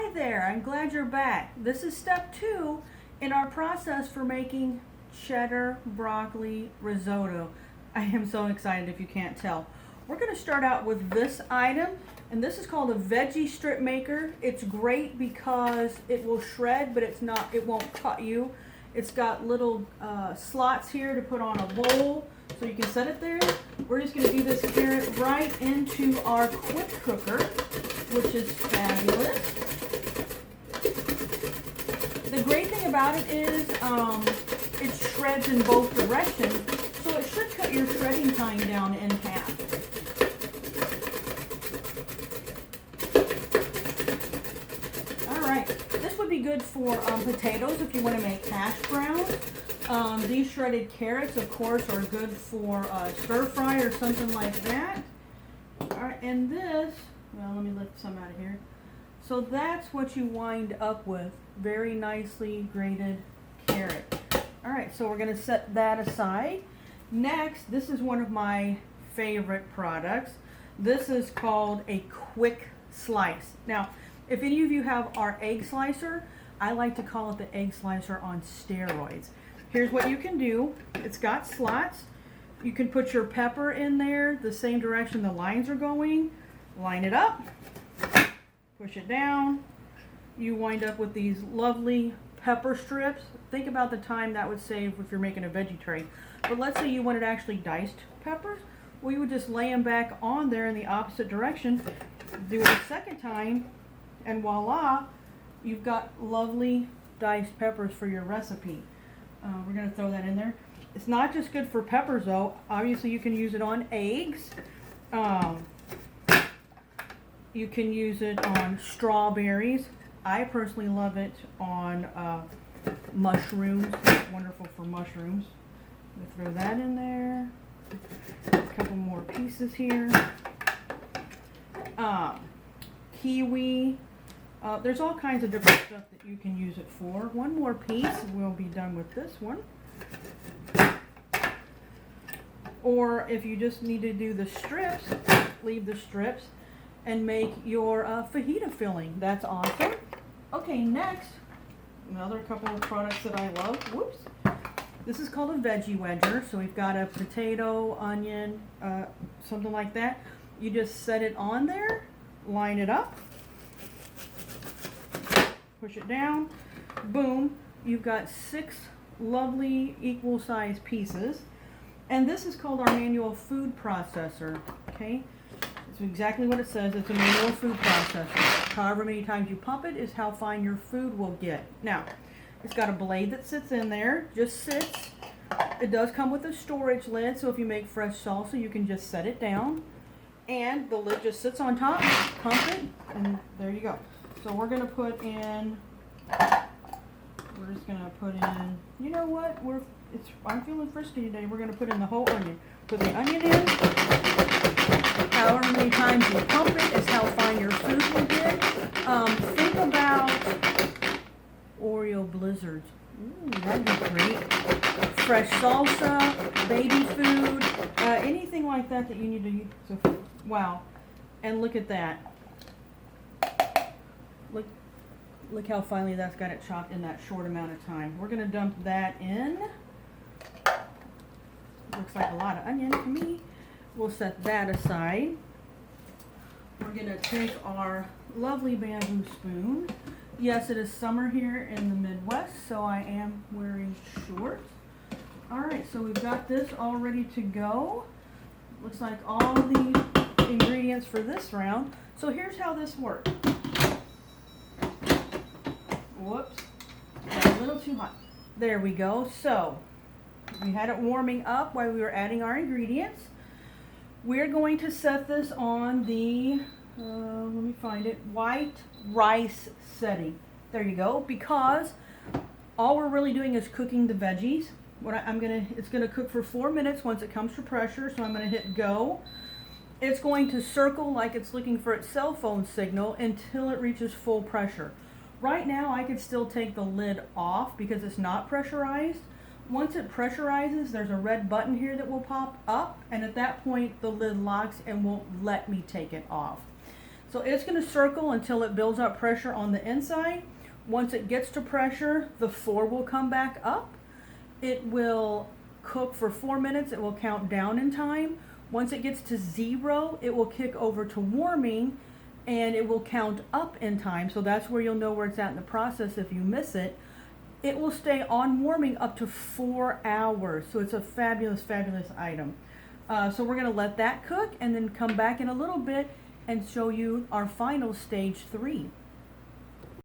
Hi there, I'm glad you're back. This is step 2 in our process for making cheddar broccoli risotto. I am so excited if you can't tell. We're going to start out with this item, and this is called a veggie strip maker. It's great because it will shred, but it won't cut you. It's got little slots here to put on a bowl, so you can set it there. We're just going to do this carrot right into our quick cooker, which is fabulous. The great thing about it is it shreds in both directions, so it should cut your shredding time down in half. Alright, this would be good for potatoes if you want to make hash browns. These shredded carrots, of course, are good for stir fry or something like that. Alright, and this, well, let me lift some out of here. So that's what you wind up with. Very nicely grated carrot. Alright, so we're going to set that aside. Next, this is one of my favorite products. This is called a quick slice. Now, if any of you have our egg slicer, I like to call it the egg slicer on steroids. Here's what you can do. It's got slots. You can put your pepper in there the same direction the lines are going. Line it up. Push it down. You wind up with these lovely pepper strips. Think about the time that would save if you're making a veggie tray. But let's say you wanted actually diced peppers. Well, you would just lay them back on there in the opposite direction. Do it a second time, and voila, you've got lovely diced peppers for your recipe. We're going to throw that in there. It's not just good for peppers, though. Obviously, you can use it on eggs. You can use it on strawberries. I personally love it on mushrooms. It's wonderful for mushrooms. I'm going to throw that in there. A couple more pieces here. Kiwi. There's all kinds of different stuff that you can use it for. One more piece, and we'll be done with this one. Or if you just need to do the strips, leave the strips and make your fajita filling. That's awesome. Okay, next, another couple of products that I love. Whoops. This is called a veggie wedger. So we've got a potato, onion, something like that. You just set it on there, line it up, push it down, boom. You've got 6 lovely equal size pieces. And this is called our manual food processor, okay? It's exactly what it says. It's a manual food processor. However many times you pump it is how fine your food will get. Now, it's got a blade that sits in there, just sits. It does come with a storage lid, so if you make fresh salsa, you can just set it down. And the lid just sits on top, pump it, and there you go. So we're going to put in, we're just going to put in, you know what, I'm feeling frisky today. We're going to put in the whole onion. Put the onion in. However many times you pump it is how fine your food will get. Think about Oreo blizzards. Ooh, that'd be great. Fresh salsa, baby food, anything like that that you need to use. So, wow. And look at that. Look how finely that's got it chopped in that short amount of time. We're going to dump that in. Looks like a lot of onion to me. We'll set that aside. We're going to take our lovely bamboo spoon. Yes, it is summer here in the Midwest, so I am wearing shorts. Alright, so we've got this all ready to go. Looks like all the ingredients for this round. So here's how this works. Whoops, got a little too hot. There we go. So we had it warming up while we were adding our ingredients. We're going to set this on the, let me find it, white rice setting. There you go, because all we're really doing is cooking the veggies. It's gonna cook for 4 minutes once it comes to pressure, so I'm gonna hit go. It's going to circle like it's looking for its cell phone signal until it reaches full pressure. Right now, I could still take the lid off because it's not pressurized. Once it pressurizes, there's a red button here that will pop up, and at that point, the lid locks and won't let me take it off. So it's going to circle until it builds up pressure on the inside. Once it gets to pressure, the 4 will come back up. It will cook for 4 minutes. It will count down in time. Once it gets to 0, it will kick over to warming and it will count up in time. So that's where you'll know where it's at in the process if you miss it. It will stay on warming up to 4 hours. So it's a fabulous, fabulous item. So we're going to let that cook and then come back in a little bit and show you our final stage 3.